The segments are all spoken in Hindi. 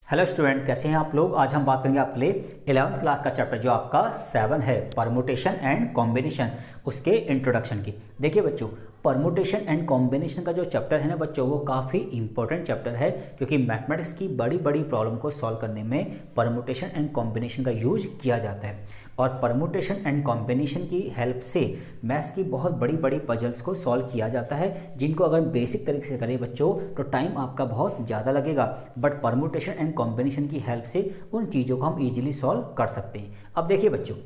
हेलो स्टूडेंट, कैसे हैं आप लोग। आज हम बात करेंगे आपके लिए 11th क्लास का चैप्टर जो आपका 7 है, परमुटेशन एंड कॉम्बिनेशन, उसके इंट्रोडक्शन की। देखिए बच्चों, परमुटेशन एंड कॉम्बिनेशन का जो चैप्टर है ना बच्चों, वो काफ़ी इंपॉर्टेंट चैप्टर है, क्योंकि मैथमेटिक्स की बड़ी बड़ी प्रॉब्लम को सॉल्व करने में परमुटेशन एंड कॉम्बिनेशन का यूज किया जाता है। और परमुटेशन एंड कॉम्बिनेशन की हेल्प से मैथ्स की बहुत बड़ी बड़ी पजल्स को सॉल्व किया जाता है, जिनको अगर बेसिक तरीके से करें बच्चों तो टाइम आपका बहुत ज़्यादा लगेगा, बट परमुटेशन एंड कॉम्बिनेशन की हेल्प से उन चीज़ों को हम इजीली सॉल्व कर सकते हैं। अब देखिए बच्चों,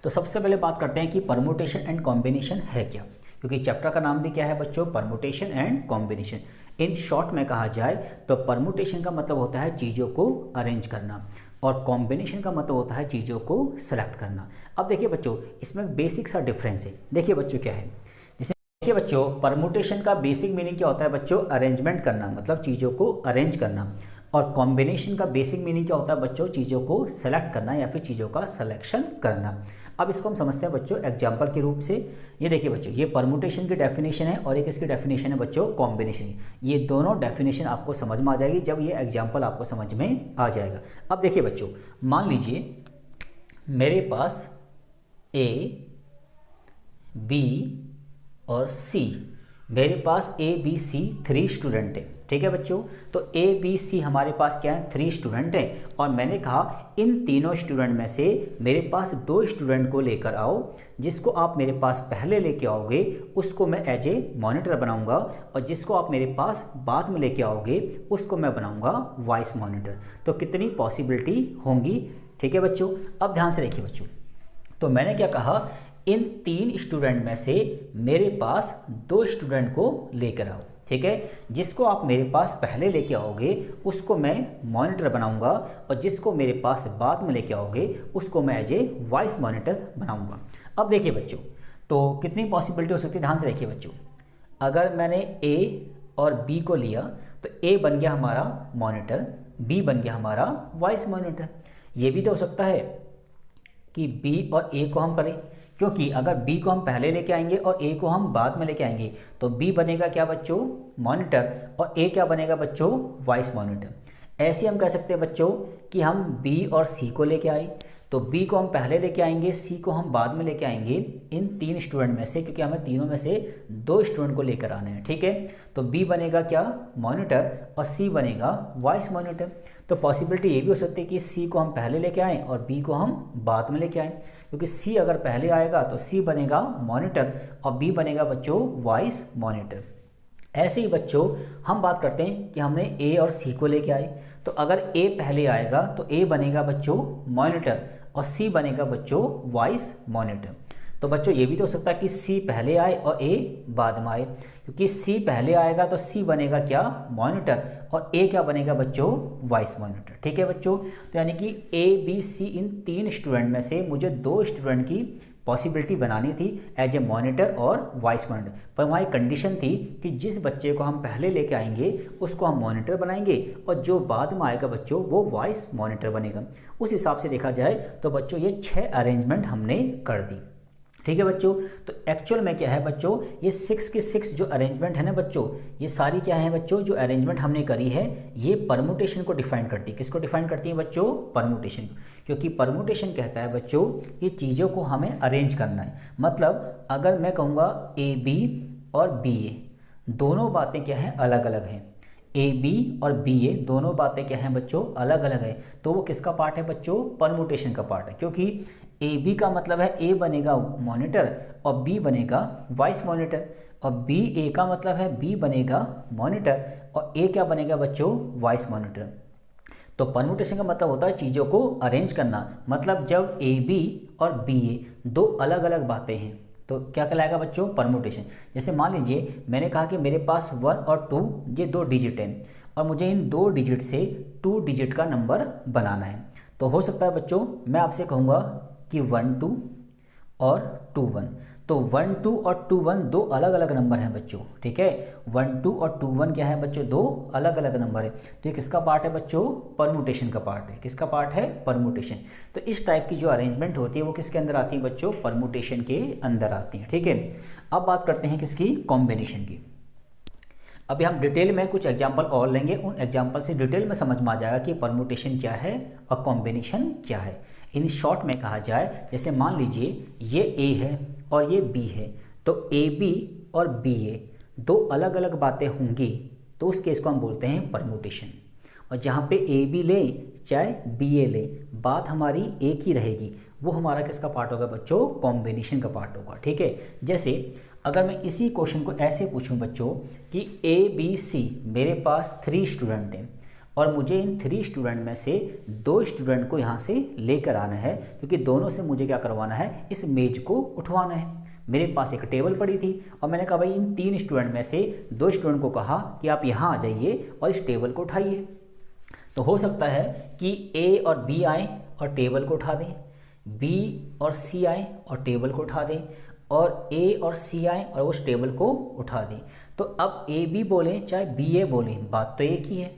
तो सबसे पहले बात करते हैं कि परमुटेशन एंड कॉम्बिनेशन है क्या, क्योंकि चैप्टर का नाम भी क्या है बच्चों, permutation and combination. In short में कहा जाए तो परमुटेशन का मतलब होता है चीज़ों को अरेंज करना, और कॉम्बिनेशन का मतलब होता है चीज़ों को सेलेक्ट करना। अब देखिए बच्चों, इसमें बेसिक सा डिफरेंस है। देखिए बच्चों क्या है, जैसे देखिए बच्चों, परमुटेशन का बेसिक मीनिंग क्या होता है बच्चों, अरेंजमेंट करना, मतलब चीज़ों को अरेंज करना। और कॉम्बिनेशन का बेसिक मीनिंग क्या होता है बच्चों, चीज़ों को सेलेक्ट करना या फिर चीज़ों का सिलेक्शन करना। अब इसको हम समझते हैं बच्चों एग्जाम्पल के रूप से। ये देखिए बच्चों, ये परमुटेशन की डेफिनेशन है और एक इसकी डेफिनेशन है बच्चों कॉम्बिनेशन। ये दोनों डेफिनेशन आपको समझ में आ जाएगी जब ये एग्जाम्पल आपको समझ में आ जाएगा। अब देखिए बच्चों, मान लीजिए मेरे पास ए, बी और सी, मेरे पास ए बी सी 3 स्टूडेंट है। ठीक है बच्चों, तो ए बी सी हमारे पास क्या है, 3 स्टूडेंट हैं। और मैंने कहा इन तीनों स्टूडेंट में से मेरे पास 2 स्टूडेंट को लेकर आओ, जिसको आप मेरे पास पहले लेके आओगे उसको मैं एज ए मॉनिटर बनाऊंगा, और जिसको आप मेरे पास बाद में लेके आओगे उसको मैं बनाऊंगा वाइस मॉनिटर। तो कितनी पॉसिबिलिटी होंगी। ठीक है बच्चों, अब ध्यान से देखिए बच्चों, तो मैंने क्या कहा, इन 3 स्टूडेंट में से मेरे पास 2 स्टूडेंट को लेकर आओ। ठीक है, जिसको आप मेरे पास पहले लेके आओगे उसको मैं मॉनिटर बनाऊंगा, और जिसको मेरे पास बाद में लेके आओगे उसको मैं एज ए वाइस मॉनिटर बनाऊंगा। अब देखिए बच्चों, तो कितनी पॉसिबिलिटी हो सकती है, ध्यान से देखिए बच्चों। अगर मैंने ए और बी को लिया तो ए बन गया हमारा मॉनिटर, बी बन गया हमारा वाइस मॉनिटर। ये भी तो हो सकता है कि बी और ए को हम करें, क्योंकि अगर बी को हम पहले लेके आएंगे और ए को हम बाद में लेके आएंगे तो बी बनेगा क्या बच्चों, मॉनिटर, और ए क्या बनेगा बच्चों, वाइस मॉनिटर। ऐसे हम कह सकते हैं बच्चों कि हम बी और सी को लेके आए, तो बी को हम पहले लेके आएंगे, सी को हम बाद में लेके आएंगे इन 3 स्टूडेंट में से, क्योंकि हमें तीनों में से 2 स्टूडेंट को लेकर आना है। ठीक है, तो बी बनेगा क्या, मॉनिटर, और सी बनेगा वाइस मॉनिटर। तो पॉसिबिलिटी ये भी हो सकती है कि सी को हम पहले लेके आएँ और बी को हम बाद में लेके आएँ, क्योंकि सी अगर पहले आएगा तो सी बनेगा मॉनिटर और बी बनेगा बच्चों वाइस मॉनिटर। ऐसे ही बच्चों हम बात करते हैं कि हमने ए और सी को लेके आए, तो अगर ए पहले आएगा तो ए बनेगा बच्चों मॉनिटर और सी बनेगा बच्चों वाइस मॉनिटर। तो बच्चों ये भी तो हो सकता है कि सी पहले आए और ए बाद में आए, क्योंकि सी पहले आएगा तो सी बनेगा क्या, मॉनिटर, और ए क्या बनेगा बच्चों, वाइस मॉनिटर। ठीक है बच्चों, तो यानी कि A B C in 3 student में से मुझे 2 स्टूडेंट की पॉसिबिलिटी बनानी थी एज ए मॉनिटर और वाइस मॉनिटर, पर वहाँ एक कंडीशन थी कि जिस बच्चे को हम पहले लेके आएंगे उसको हम मॉनिटर बनाएंगे, और जो बाद में आएगा बच्चों वो वाइस मॉनिटर बनेगा। उस हिसाब से देखा जाए तो बच्चों ये 6 अरेंजमेंट हमने कर दी। ठीक है बच्चों, तो एक्चुअल में क्या है बच्चों, ये 6 के 6 जो अरेंजमेंट है ना बच्चों, ये सारी क्या है बच्चों, जो अरेंजमेंट हमने करी है ये परमुटेशन को डिफाइन करती है। किसको डिफाइन करती है बच्चों, परमुटेशन, क्योंकि परमुटेशन कहता है बच्चों कि चीज़ों को हमें अरेंज करना है। मतलब अगर मैं कहूँगा ए बी और बी ए दोनों बातें क्या हैं, अलग अलग हैं, ए बी और बी ए दोनों बातें क्या हैं बच्चों, अलग अलग है, तो वो किसका पार्ट है बच्चों, परमुटेशन का पार्ट है। क्योंकि ए बी का मतलब है ए बनेगा मॉनिटर और बी बनेगा वाइस मॉनिटर, और बी ए का मतलब है बी बनेगा मॉनिटर और ए क्या बनेगा बच्चों, वाइस मॉनिटर। तो परमुटेशन का मतलब होता है चीज़ों को अरेंज करना। मतलब जब ए बी और बी ए दो अलग अलग बातें हैं तो क्या कहलाएगा बच्चों, परमुटेशन। जैसे मान लीजिए मैंने कहा कि मेरे पास 1 और 2 ये 2 डिजिट हैं, और मुझे इन 2 डिजिट से 2 डिजिट का नंबर बनाना है। तो हो सकता है बच्चों मैं आपसे कहूँगा कि 1 2 और 2 1, तो 1 2 और 2 1 दो अलग अलग नंबर हैं बच्चों। ठीक है, 1 2 और 2 1 क्या है बच्चों, दो अलग अलग नंबर है। तो ये किसका पार्ट है बच्चों, परमुटेशन का पार्ट है। किसका पार्ट है, परमुटेशन। तो इस टाइप की जो अरेंजमेंट होती है वो किसके अंदर आती है बच्चों, परमुटेशन के अंदर आती है। ठीक है, अब बात करते हैं किसकी, कॉम्बिनेशन की। अभी हम डिटेल में कुछ एग्जाम्पल और लेंगे, उन एग्जाम्पल से डिटेल में समझ में आ जाएगा कि परमुटेशन क्या है और कॉम्बिनेशन क्या है। इन शॉर्ट में कहा जाए, जैसे मान लीजिए ये ए है और ये बी है, तो ए बी और बी ए दो अलग अलग बातें होंगी, तो उस केस को हम बोलते हैं परमुटेशन। और जहाँ पे ए बी ले चाहे बी ए ले, बात हमारी एक ही रहेगी, वो हमारा किसका पार्ट होगा बच्चों, कॉम्बिनेशन का पार्ट होगा। ठीक है, जैसे अगर मैं इसी क्वेश्चन को ऐसे पूछूं बच्चों कि ए बी सी मेरे पास 3 स्टूडेंट हैं और मुझे इन 3 स्टूडेंट में से 2 स्टूडेंट को यहाँ से लेकर आना है, क्योंकि दोनों से मुझे क्या करवाना है, इस मेज को उठवाना है। मेरे पास एक टेबल पड़ी थी और मैंने कहा भाई इन 3 स्टूडेंट में से 2 स्टूडेंट को कहा कि आप यहाँ आ जाइए और इस टेबल को उठाइए। तो हो सकता है कि ए और बी आए और टेबल को उठा दें, बी और सी आए और टेबल को उठा दें, और ए और सी आए और उस टेबल को उठा दें। तो अब ए बी बोलें चाहे बी ए बोलें, बात तो एक ही है।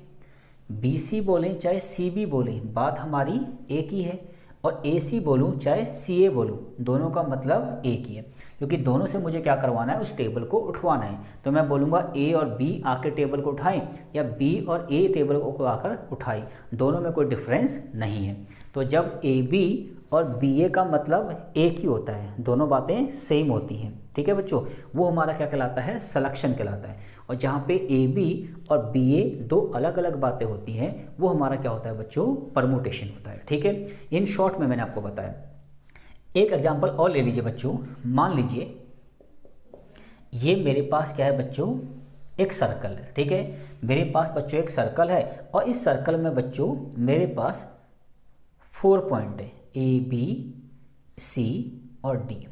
बी सी बोलें चाहे सी बी बोलें, बात हमारी एक ही है। और ए सी बोलूँ चाहे सी ए बोलूँ, दोनों का मतलब एक ही है, क्योंकि दोनों से मुझे क्या करवाना है, उस टेबल को उठवाना है। तो मैं बोलूँगा ए और बी आकर टेबल को उठाएं या बी और ए टेबल को आकर उठाएं, दोनों में कोई डिफरेंस नहीं है। तो जब ए बी और बी ए का मतलब एक ही होता है, दोनों बातें सेम होती हैं, ठीक है बच्चों, वो हमारा क्या कहलाता है, सिलेक्शन कहलाता है। और जहाँ पे ए बी और बी ए दो अलग अलग बातें होती हैं, वो हमारा क्या होता है बच्चों, परमुटेशन होता है। ठीक है, इन शॉर्ट में मैंने आपको बताया। एक एग्जांपल और ले लीजिए बच्चों, मान लीजिए ये मेरे पास क्या है बच्चों, एक सर्कल है। ठीक है, मेरे पास बच्चों एक सर्कल है और इस सर्कल में बच्चों मेरे पास 4 पॉइंट है, ए बी सी और डी।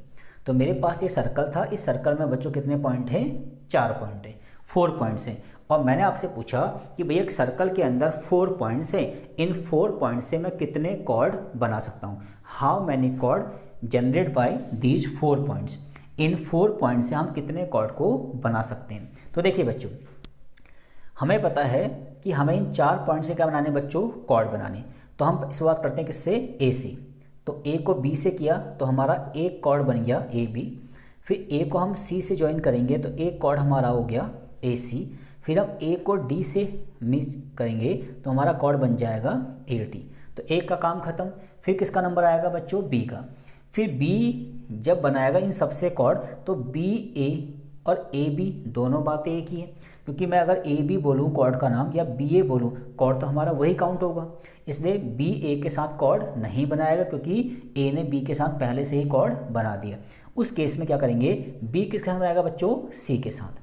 तो मेरे पास ये सर्कल था, इस सर्कल में बच्चों कितने पॉइंट हैं, 4 पॉइंट है, 4 पॉइंट्स हैं। और मैंने आपसे पूछा कि भैया एक सर्कल के अंदर 4 पॉइंट्स हैं, इन 4 पॉइंट से मैं कितने कॉर्ड बना सकता हूँ, how many chord generate by these 4 points. इन 4 पॉइंट से हम कितने कॉर्ड को बना सकते हैं। तो देखिए बच्चों, हमें पता है कि हमें इन 4 पॉइंट से क्या बनाने बच्चों, कॉर्ड बनाने। तो हम शुरुआत करते हैं किससे, ए से। तो ए को बी से किया तो हमारा एक कॉर्ड बन गया ए बी, फिर ए को हम सी से ज्वाइन करेंगे तो एक कॉर्ड हमारा हो गया ए सी, फिर हम ए को डी से मिक्स करेंगे तो हमारा कॉर्ड बन जाएगा ए टी। तो ए का काम खत्म। फिर किसका नंबर आएगा बच्चों, बी का। फिर बी जब बनाएगा इन सबसे कॉर्ड, तो बी ए और ए बी दोनों बातें एक ही है, क्योंकि मैं अगर ए बी बोलूँ कॉर्ड का नाम या बी ए बोलूँ कॉर्ड, तो हमारा वही काउंट होगा। इसलिए बी ए के साथ कॉर्ड नहीं बनाएगा, क्योंकि ए ने बी के साथ पहले से ही कॉर्ड बना दिया। उस केस में क्या करेंगे, बी किसके साथ बनाएगा बच्चों, सी के साथ।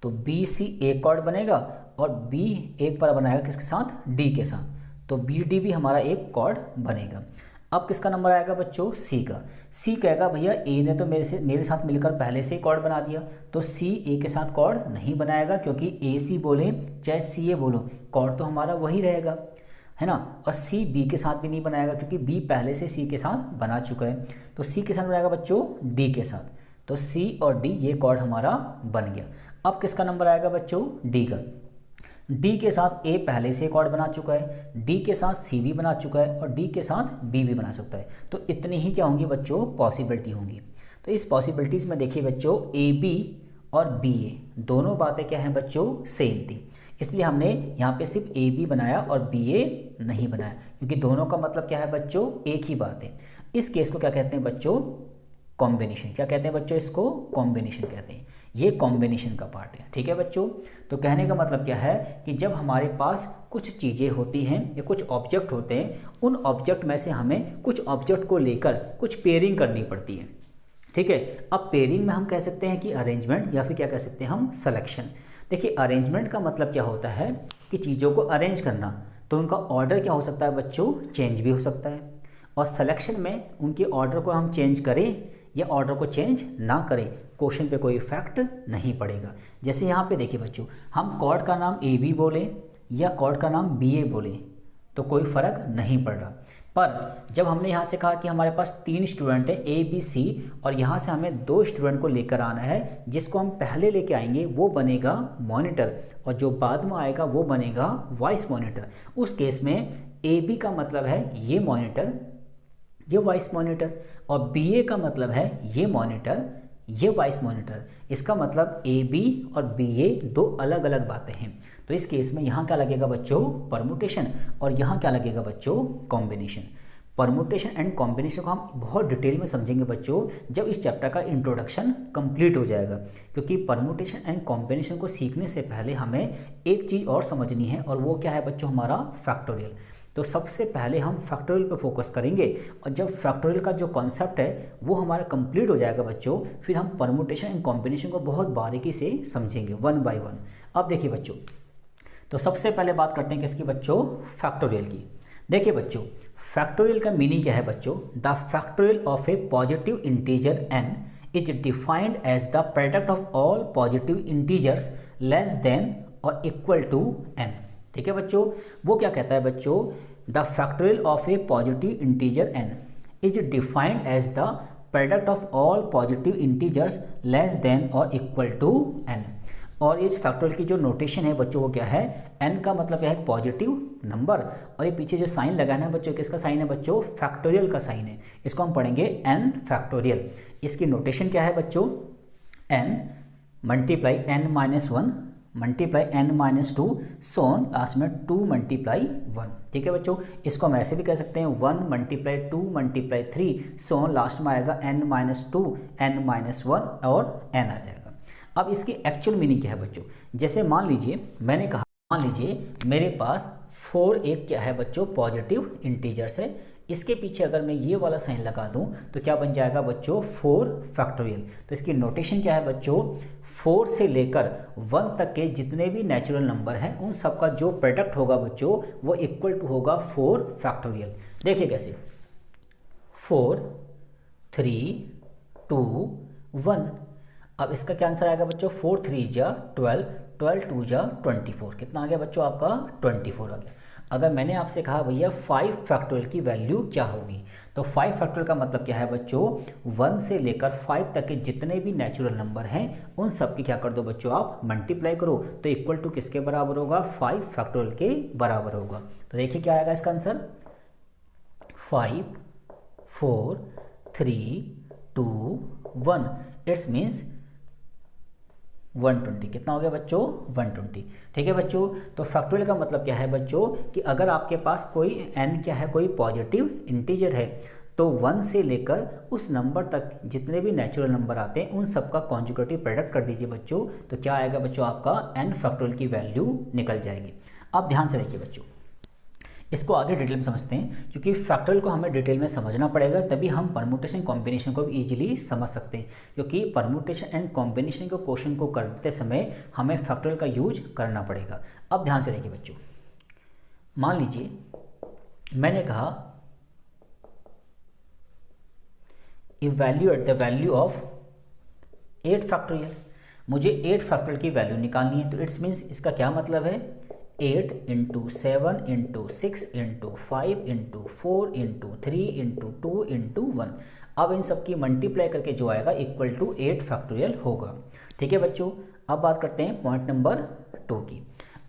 तो बी सी एक कॉर्ड बनेगा और बी एक बार बनाएगा किसके साथ, डी के साथ। तो बी डी भी हमारा एक कॉर्ड बनेगा। अब किसका नंबर आएगा बच्चों, सी का। सी कहेगा भैया ए ने तो मेरे साथ मिलकर पहले से ही कॉर्ड बना दिया, तो सी ए के साथ कॉर्ड नहीं बनाएगा, क्योंकि ए सी बोले चाहे सी ए बोलो कॉर्ड तो हमारा वही रहेगा, है ना। और सी बी के साथ भी नहीं बनाएगा, क्योंकि बी पहले से सी के साथ बना चुका है। तो सी के साथ बनाएगा बच्चों डी के साथ। तो सी और डी ये कॉर्ड हमारा बन गया। अब किसका नंबर आएगा बच्चों, डी का। डी के साथ ए पहले से कॉर्ड बना चुका है, डी के साथ सी भी बना चुका है और डी के साथ बी भी बना सकता है। तो इतनी ही क्या होंगी बच्चों, पॉसिबिलिटी होंगी। तो इस पॉसिबिलिटीज़ में देखिए बच्चों, ए बी और बी ए दोनों बातें क्या हैं बच्चों, सेम थी। इसलिए हमने यहाँ पे सिर्फ ए बी बनाया और बी ए नहीं बनाया, क्योंकि दोनों का मतलब क्या है बच्चों, एक ही बात है। इस केस को क्या कहते हैं बच्चों, कॉम्बिनेशन। क्या कहते हैं बच्चों, इसको कॉम्बिनेशन कहते हैं। ये कॉम्बिनेशन का पार्ट है। ठीक है बच्चों, तो कहने का मतलब क्या है कि जब हमारे पास कुछ चीज़ें होती हैं या कुछ ऑब्जेक्ट होते हैं, उन ऑब्जेक्ट में से हमें कुछ ऑब्जेक्ट को लेकर कुछ पेयरिंग करनी पड़ती है। ठीक है, अब पेयरिंग में हम कह सकते हैं कि अरेंजमेंट, या फिर क्या कह सकते हैं हम, सिलेक्शन। देखिए अरेंजमेंट का मतलब क्या होता है कि चीज़ों को अरेंज करना, तो उनका ऑर्डर क्या हो सकता है बच्चों, चेंज भी हो सकता है। और सिलेक्शन में उनके ऑर्डर को हम चेंज करें या ऑर्डर को चेंज ना करें, क्वेश्चन पे कोई इफेक्ट नहीं पड़ेगा। जैसे यहाँ पे देखिए बच्चों, हम कॉर्ड का नाम ए बी बोलें या कॉर्ड का नाम बी ए बोलें तो कोई फ़र्क नहीं पड़ रहा। पर जब हमने यहाँ से कहा कि हमारे पास 3 स्टूडेंट हैं ए बी सी, और यहाँ से हमें 2 स्टूडेंट को लेकर आना है, जिसको हम पहले लेके आएंगे वो बनेगा मॉनिटर, और जो बाद में आएगा वो बनेगा वॉइस मॉनिटर। उस केस में ए बी का मतलब है ये मॉनिटर, ये वॉइस मॉनिटर, और बी ए का मतलब है ये मॉनिटर, ये वाइस मॉनिटर, इसका मतलब ए बी और बी ए दो अलग अलग बातें हैं। तो इस केस में यहाँ क्या लगेगा बच्चों, परमुटेशन, और यहाँ क्या लगेगा बच्चों, कॉम्बिनेशन। परमुटेशन एंड कॉम्बिनेशन को हम बहुत डिटेल में समझेंगे बच्चों जब इस चैप्टर का इंट्रोडक्शन कंप्लीट हो जाएगा, क्योंकि परमुटेशन एंड कॉम्बिनेशन को सीखने से पहले हमें एक चीज़ और समझनी है, और वो क्या है बच्चों, हमारा फैक्टोरियल। तो सबसे पहले हम फैक्टोरियल पे फोकस करेंगे, और जब फैक्टोरियल का जो कॉन्सेप्ट है वो हमारा कंप्लीट हो जाएगा बच्चों, फिर हम परमुटेशन एंड कॉम्बिनेशन को बहुत बारीकी से समझेंगे वन बाय वन। अब देखिए बच्चों, तो सबसे पहले बात करते हैं किसकी बच्चों, फैक्टोरियल की। देखिए बच्चों, फैक्टोरियल का मीनिंग क्या है बच्चों, the factorial of a positive integer n is defined as the product of all positive integers less than और इक्वल टू n। ठीक है बच्चों, वो क्या कहता है बच्चों, the factorial of a positive integer n is defined as the product of all positive integers less than और इक्वल टू n। और इस फैक्टोरियल की जो नोटेशन है बच्चों वो क्या है, n का मतलब क्या है, पॉजिटिव नंबर, और ये पीछे जो साइन लगाना है बच्चों, किसका साइन है बच्चों, फैक्टोरियल का साइन है, इसको हम पढ़ेंगे n फैक्टोरियल। इसकी नोटेशन क्या है बच्चों, n multiply n minus one multiply n minus two सोन लास्ट में 2 मल्टीप्लाई 1। ठीक है बच्चों, इसको हम ऐसे भी कह सकते हैं 1 मल्टीप्लाई 2 मल्टीप्लाई 3 सोन लास्ट में आएगा n minus to n minus 1 और n आ जाएगा। अब इसकी एक्चुअल मीनिंग क्या है बच्चों, जैसे मान लीजिए मैंने कहा, मान लीजिए मेरे पास 4 एक क्या है बच्चों, पॉजिटिव इंटीजर्स है, इसके पीछे अगर मैं ये वाला साइन लगा दूं तो क्या बन जाएगा बच्चों, 4 फैक्टोरियल। तो इसकी नोटेशन क्या है बच्चों, 4 से लेकर 1 तक के जितने भी नेचुरल नंबर हैं उन सबका जो प्रोडक्ट होगा बच्चों वो इक्वल टू होगा 4 फैक्टोरियल। देखिए कैसे, 4 3 2 1। अब इसका क्या आंसर आएगा बच्चों, 4 3 जा 12, 12 2 जा 24। कितना आ गया बच्चों आपका, 24 आ गया। अगर मैंने आपसे कहा भैया 5 फैक्टोरियल की वैल्यू क्या होगी, तो 5 फैक्टोरियल का मतलब क्या है बच्चों, 1 से लेकर 5 तक के जितने भी नेचुरल नंबर हैं उन सब की क्या कर दो बच्चों, आप मल्टीप्लाई करो, तो इक्वल टू किसके बराबर होगा, 5 फैक्टोरियल के बराबर होगा। तो देखिए क्या आएगा इसका आंसर, 5 4 3 2 1। It's means 120। कितना हो गया बच्चों, 120। ठीक है बच्चों, तो फैक्टोरियल का मतलब क्या है बच्चों, कि अगर आपके पास कोई n क्या है, कोई पॉजिटिव इंटीजर है, तो 1 से लेकर उस नंबर तक जितने भी नेचुरल नंबर आते हैं उन सबका कॉन्जुगेटिव प्रोडक्ट कर दीजिए बच्चों, तो क्या आएगा बच्चों, आपका n फैक्टोरियल की वैल्यू निकल जाएगी। अब ध्यान से देखिए बच्चों, इसको आगे डिटेल में समझते हैं, क्योंकि फैक्टोरियल को हमें डिटेल में समझना पड़ेगा, तभी हम परमुटेशन कॉम्बिनेशन को भी इजीली समझ सकते हैं, क्योंकि परमुटेशन एंड कॉम्बिनेशन के क्वेश्चन को करते समय हमें फैक्टोरियल का यूज करना पड़ेगा। अब ध्यान से देखिए बच्चों, मान लीजिए मैंने कहा evaluate the value of 8 factorial, मुझे 8 फैक्टोरियल की वैल्यू निकालनी है। तो इट्स मीन्स इसका क्या मतलब है, 8 into 7 into 6 into 5 into 4 into 3 into 2 into 1। अब इन सब की मल्टीप्लाई करके जो आएगा इक्वल टू 8 फैक्टोरियल होगा। ठीक है बच्चों, अब बात करते हैं पॉइंट नंबर 2 की।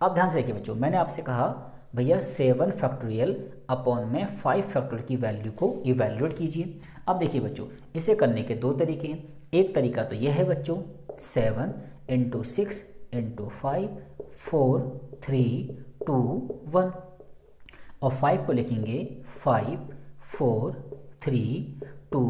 अब ध्यान से देखिए बच्चों, मैंने आपसे कहा भैया 7 फैक्टोरियल अपॉन में 5 फैक्टोरियल की वैल्यू को इवैल्यूएट कीजिए। अब देखिए बच्चों, इसे करने के 2 तरीके हैं। एक तरीका तो यह है बच्चों 7 इंटू 6 इंटू 5 4 3 2 1, और 5 को लिखेंगे 5 4 3 2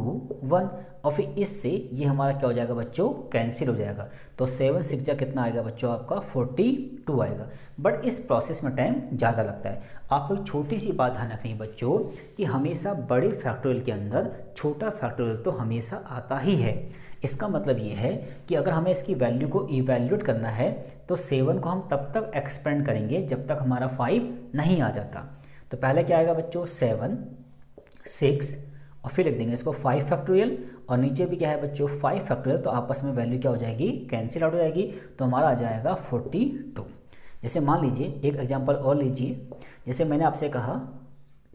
1, और फिर इससे ये हमारा क्या हो जाएगा बच्चों, कैंसिल हो जाएगा। तो 7 6 जा कितना आएगा बच्चों, आपका 42 आएगा। बट इस प्रोसेस में टाइम ज़्यादा लगता है। आपको एक छोटी सी बात ध्यान रखनी है बच्चों, कि हमेशा बड़े फैक्टोरियल के अंदर छोटा फैक्टोरियल तो हमेशा आता ही है। इसका मतलब ये है कि अगर हमें इसकी वैल्यू को इवैल्यूएट करना है तो 7 को हम तब तक एक्सपेंड करेंगे जब तक हमारा 5 नहीं आ जाता। तो पहले क्या आएगा बच्चों, 7 6, और फिर लिख देंगे इसको 5 फैक्टोरियल, और नीचे भी क्या है बच्चों 5 फैक्टोरियल, तो आपस में वैल्यू क्या हो जाएगी, कैंसिल आउट हो जाएगी, तो हमारा आ जाएगा 42। जैसे मान लीजिए एक एग्जांपल और लीजिए, जैसे मैंने आपसे कहा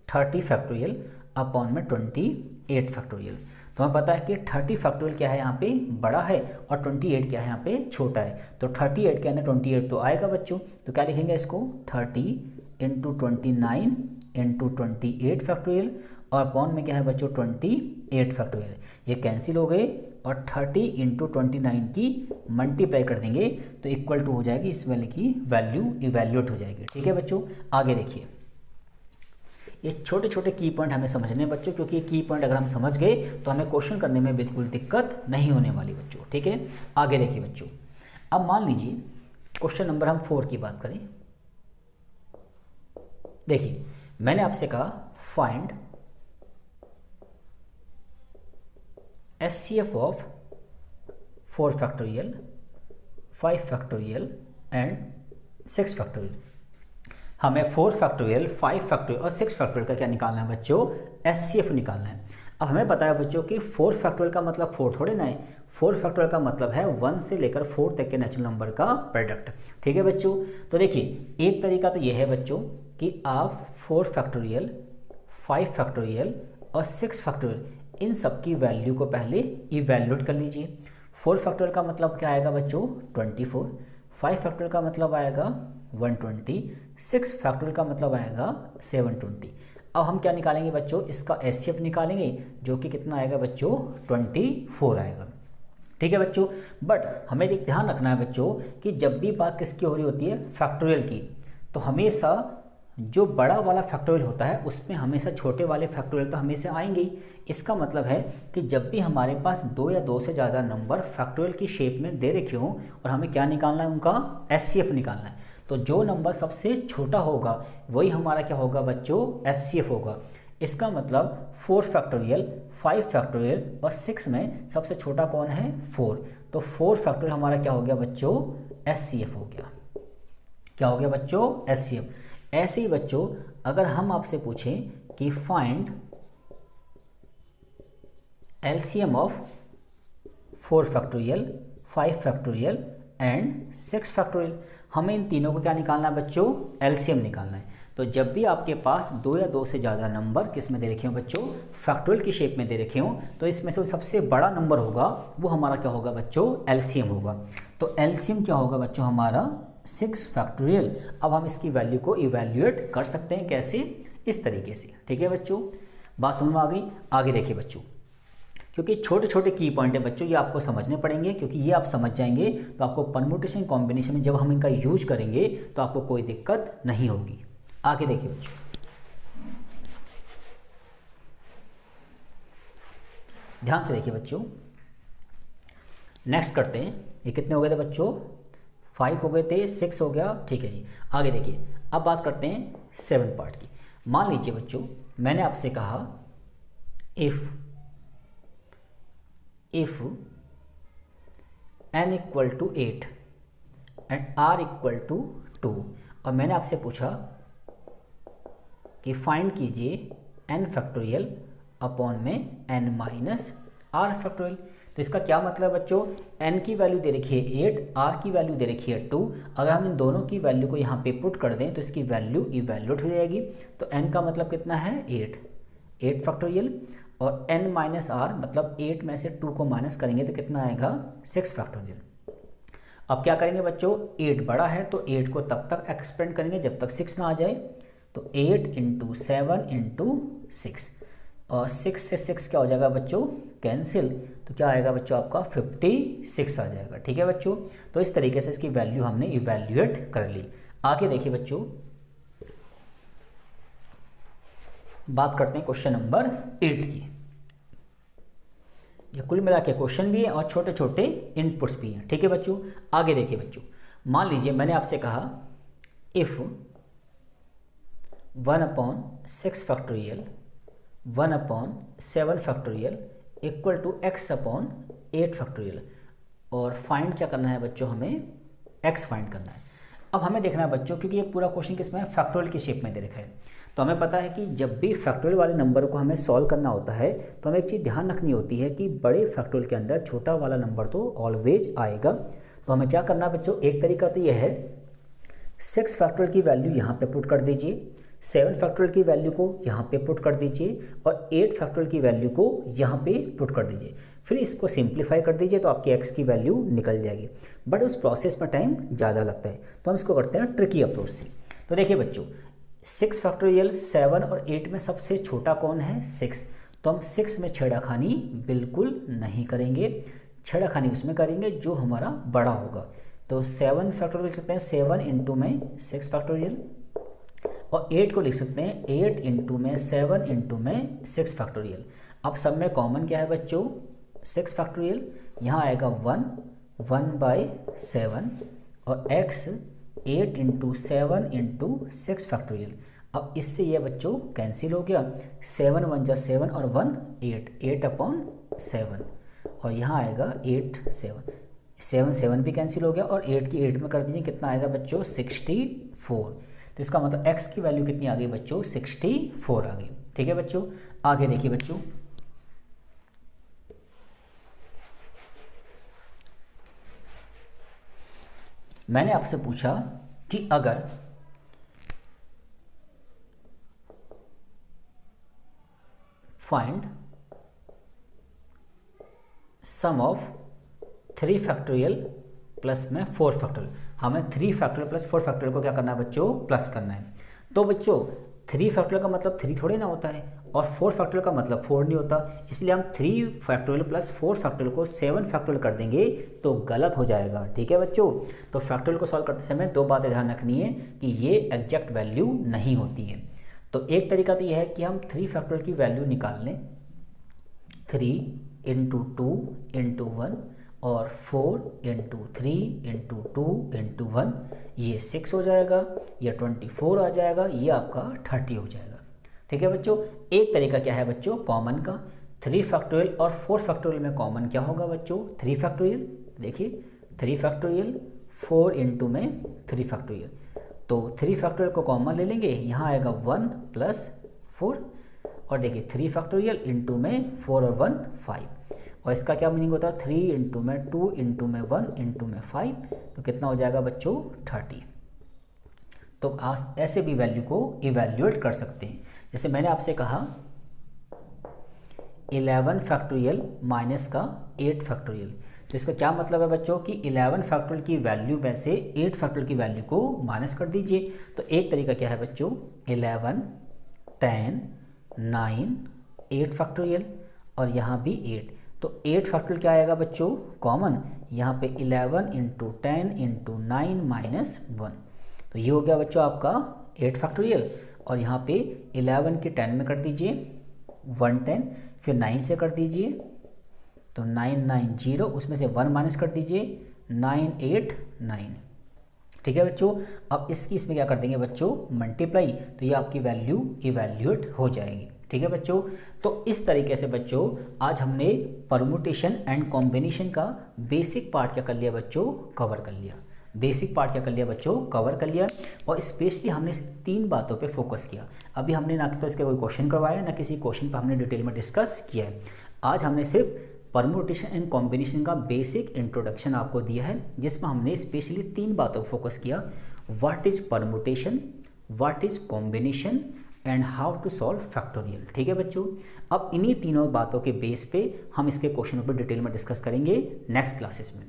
30 फैक्टोरियल अपॉन में 28 फैक्टोरियल। तो हमें पता है कि 30 फैक्टोरियल क्या है यहाँ पे बड़ा है, और 28 क्या है यहाँ पे छोटा है। तो 38 के अंदर 28 तो आएगा बच्चों, तो क्या लिखेंगे इसको 30 इंटू 29 इंटू 28 फैक्टोरियल, और अपॉन में क्या है बच्चों 28 फैक्टोरियल। ये कैंसिल हो गए, और 30 इंटू 29 की मल्टीप्लाई कर देंगे तो इक्वल टू हो जाएगी इस वाले की वैल्यू इवैल्यूएट हो जाएगी। ठीक है बच्चों, आगे देखिए, ये छोटे छोटे की पॉइंट हमें समझने हैं बच्चों, क्योंकि ये की पॉइंट अगर हम समझ गए तो हमें क्वेश्चन करने में बिल्कुल दिक्कत नहीं होने वाली बच्चों। ठीक है, आगे देखिए बच्चों, अब मान लीजिए क्वेश्चन नंबर हम 4 की बात करें। देखिए मैंने आपसे कहा find HCF of 4 factorial, 5 factorial and 6 factorial. हमें 4 फैक्टोरियल, 5 फैक्टोरियल और 6 फैक्टोरियल का क्या निकालना है बच्चों, HCF निकालना है। अब हमें पता है बच्चों कि 4 फैक्टोरियल का मतलब 4 थोड़े ना है, 4 फैक्टोरियल का मतलब है 1 से लेकर 4 तक के नेचुरल नंबर का प्रोडक्ट। ठीक है बच्चों, तो देखिए एक तरीका तो यह है बच्चों कि आप 4 फैक्टोरियल, 5 फैक्टोरियल और 6 फैक्टोरियल इन सब की वैल्यू को पहले इवैल्यूएट कर लीजिए। 4 फैक्टोरियल का मतलब क्या आएगा बच्चों 24, 5 फैक्टोरियल का मतलब आएगा 120, 6 फैक्टोरियल का मतलब आएगा 720। अब हम क्या निकालेंगे बच्चों, इसका HCF निकालेंगे जो कि कितना आएगा बच्चों 24 आएगा। ठीक है बच्चों, बट हमें एक ध्यान रखना है बच्चों कि जब भी बात किसकी हो रही होती है फैक्टोरियल की, तो हमेशा जो बड़ा वाला फैक्टोरियल होता है उसमें हमेशा छोटे वाले फैक्टोरियल तो हमेशा आएंगे ही। इसका मतलब है कि जब भी हमारे पास 2 या 2 से ज़्यादा नंबर फैक्टोरियल की शेप में दे रखे हों और हमें क्या निकालना है, उनका HCF निकालना है, तो जो नंबर सबसे छोटा होगा वही हमारा क्या होगा बच्चों HCF होगा। इसका मतलब 4 फैक्टोरियल, 5 फैक्टोरियल और 6 में सबसे छोटा कौन है 4, तो 4 फैक्टोरियल हमारा क्या हो गया बच्चों HCF हो गया। क्या हो गया बच्चों HCF। ऐसे ही बच्चों अगर हम आपसे पूछें कि find LCM of 4 factorial, 5 factorial and 6 factorial, हमें इन तीनों को क्या निकालना है बच्चों LCM निकालना है। तो जब भी आपके पास 2 या 2 से ज़्यादा नंबर किस में दे रखे हों बच्चों फैक्टोरियल की शेप में दे रखे हों, तो इसमें से सबसे बड़ा नंबर होगा वो हमारा क्या होगा बच्चों LCM होगा। तो LCM क्या होगा बच्चों हमारा 6 फैक्टोरियल। अब हम इसकी वैल्यू को इवैल्यूएट कर सकते हैं, कैसे, इस तरीके से। ठीक है बच्चों, बात समझ में आ गई। आगे देखिए बच्चों, क्योंकि छोटे छोटे की पॉइंट है बच्चों, ये आपको समझने पड़ेंगे, क्योंकि ये आप समझ जाएंगे तो आपको परम्यूटेशन कॉम्बिनेशन में जब हम इनका यूज करेंगे तो आपको कोई दिक्कत नहीं होगी। आगे देखिए बच्चों, ध्यान से देखिए बच्चों, नेक्स्ट करते हैं। ये कितने हो गए थे बच्चों 5 हो गए थे, 6 हो गया। ठीक है जी, आगे देखिए, अब बात करते हैं 7 पार्ट की। मान लीजिए बच्चों मैंने आपसे कहा if n equal to 8 and r equal to 2, और मैंने आपसे पूछा कि फाइंड कीजिए n फैक्टोरियल अपॉन में n माइनस r फैक्टोरियल। तो इसका क्या मतलब बच्चों, n की वैल्यू दे रखी है 8, r की वैल्यू दे रखी है 2, अगर हम इन दोनों की वैल्यू को यहाँ पे पुट कर दें तो इसकी वैल्यू इवैल्यूएट हो जाएगी। तो n का मतलब कितना है 8 फैक्टोरियल, और n माइनस r मतलब 8 में से 2 को माइनस करेंगे तो कितना आएगा 6 फैक्टोरियल। अब क्या करेंगे बच्चों, 8 बड़ा है तो 8 को तब तक एक्सपेंड करेंगे जब तक 6 ना आ जाए, तो 8 इंटू 7 इंटू 6, और 6 से 6 क्या हो जाएगा बच्चों कैंसिल, तो क्या आएगा बच्चों आपका 56 आ जाएगा। ठीक है बच्चों, तो इस तरीके से इसकी वैल्यू हमने इवैल्यूएट कर ली। आगे देखिए बच्चों, बात करते हैं क्वेश्चन नंबर 8 की। ये कुल मिला के क्वेश्चन भी है और छोटे छोटे इनपुट्स भी हैं। ठीक है बच्चों, आगे देखिए बच्चों, मान लीजिए मैंने आपसे कहा if 1/6 factorial 1/7 factorial equal to x upon 8 factorial, और फाइंड क्या करना है बच्चों, हमें x फाइंड करना है। अब हमें देखना है बच्चों, क्योंकि ये पूरा क्वेश्चन किसमें है फैक्टोरियल की शेप में दे रखा है, तो हमें पता है कि जब भी फैक्टोरियल वाले नंबर को हमें सॉल्व करना होता है तो हमें एक चीज़ ध्यान रखनी होती है कि बड़े फैक्टोरियल के अंदर छोटा वाला नंबर तो ऑलवेज आएगा। तो हमें क्या करना है बच्चों, एक तरीका तो यह है 6 फैक्टोरियल की वैल्यू यहाँ पे पुट कर दीजिए, 7 फैक्टोरियल की वैल्यू को यहाँ पे पुट कर दीजिए, और 8 फैक्टोरियल की वैल्यू को यहाँ पे पुट कर दीजिए। फिर इसको सिंप्लीफाई कर दीजिए तो आपकी x की वैल्यू निकल जाएगी, बट उस प्रोसेस में टाइम ज़्यादा लगता है, तो हम इसको करते हैं ट्रिकी अप्रोच से। तो देखिए बच्चों 6 फैक्टोरियल 7 और 8 में सबसे छोटा कौन है 6, तो हम 6 में छेड़ाखानी बिल्कुल नहीं करेंगे। छेड़ा खानी उसमें करेंगे जो हमारा बड़ा होगा। तो 7 फैक्टोरियल लिख सकते हैं 7 इंटू में 6 फैक्टोरियल, और 8 को लिख सकते हैं 8 इंटू में 7 इंटू में 6 फैक्टोरियल। अब सब में कॉमन क्या है बच्चों 6 फैक्टोरियल, यहाँ आएगा 1/7 और x 8 इंटू 7 इंटू 6 फैक्टोरियल। अब इससे ये बच्चों कैंसिल हो गया, 7 1 जा 7 और 1 8/7 और यहाँ आएगा 8 7 7 भी कैंसिल हो गया और 8 की 8 में कर दीजिए कितना आएगा बच्चों 64। तो इसका मतलब x की वैल्यू कितनी आ गई बच्चों 64 आ गई। ठीक है बच्चों, आगे देखिए बच्चों, मैंने आपसे पूछा कि अगर find sum of 3 factorial plus में 4 फैक्टोरियल, हमें 3 फैक्टोरियल प्लस 4 फैक्टोरियल को क्या करना है बच्चों प्लस करना है। तो बच्चों 3 फैक्टोरियल का मतलब 3 थोड़ी ना होता है और 4 फैक्टोरियल का मतलब 4 नहीं होता, इसलिए हम 3 फैक्टोरियल प्लस 4 फैक्टोरियल को 7 फैक्टोरियल कर देंगे तो गलत हो जाएगा। ठीक है बच्चों, तो फैक्टोरियल को सॉल्व करते समय 2 बातें ध्यान रखनी है कि ये एग्जैक्ट वैल्यू नहीं होती है। तो एक तरीका तो यह है कि हम 3 फैक्टोरियल की वैल्यू निकाल लें, 3 इंटू 2 इंटू 1 और 4 इंटू 3 इंटू 2 इंटू 1, ये 6 हो जाएगा, ये 24 आ जाएगा, ये आपका 30 हो जाएगा। ठीक है बच्चों, एक तरीका क्या है बच्चों कॉमन का, 3 फैक्टोरियल और 4 फैक्टोरियल में कॉमन क्या होगा बच्चों 3 फैक्टोरियल। देखिए 3 फैक्टोरियल 4 इंटू में 3 फैक्टोरियल, तो 3 फैक्टोरियल को कॉमन ले लेंगे, यहाँ आएगा 1 प्लस 4 और देखिए 3 फैक्टोरियल इंटू में 4 और 1 5, और इसका क्या मीनिंग होता है 3 इंटू में 2 इंटू में 1 इंटू में 5, तो कितना हो जाएगा बच्चों 30। तो आप ऐसे भी वैल्यू को इवैल्यूएट कर सकते हैं। जैसे मैंने आपसे कहा 11 फैक्टोरियल माइनस का 8 फैक्टोरियल, तो इसका क्या मतलब है बच्चों कि 11 फैक्टोरियल की वैल्यू में से 8 फैक्टोरियल की वैल्यू को माइनस कर दीजिए। तो एक तरीका क्या है बच्चों 11 10 9 8 फैक्टोरियल और यहाँ भी 8, तो 8 फैक्टोरियल क्या आएगा बच्चों कॉमन, यहाँ पे 11 इंटू 10 इंटू 9 माइनस 1, तो ये हो गया बच्चों आपका 8 फैक्टोरियल। और यहाँ पे 11 की 10 में कर दीजिए 110, फिर 9 से कर दीजिए तो 990, उसमें से 1 माइनस कर दीजिए 989। ठीक है बच्चों, अब इसमें क्या कर देंगे बच्चों मल्टीप्लाई, तो ये आपकी वैल्यू इवैल्यूएट हो जाएगी। ठीक है बच्चों, तो इस तरीके से बच्चों आज हमने परमुटेशन एंड कॉम्बिनेशन का बेसिक पार्ट क्या कर लिया बच्चों कवर कर लिया, बेसिक पार्ट क्या कर लिया बच्चों कवर कर लिया, और स्पेशली हमने 3 बातों पे फोकस किया। अभी हमने ना तो इसके कोई क्वेश्चन करवाया ना किसी क्वेश्चन पर हमने डिटेल में डिस्कस किया है। आज हमने सिर्फ परमुटेशन एंड कॉम्बिनेशन का बेसिक इंट्रोडक्शन आपको दिया है, जिसमें हमने स्पेशली 3 बातों पर फोकस किया, what is permutation, what is combination and how to solve factorial. ठीक है बच्चों, अब इन्हीं तीनों बातों के बेस पे हम इसके क्वेश्चनों पर डिटेल में डिस्कस करेंगे नेक्स्ट क्लासेस में।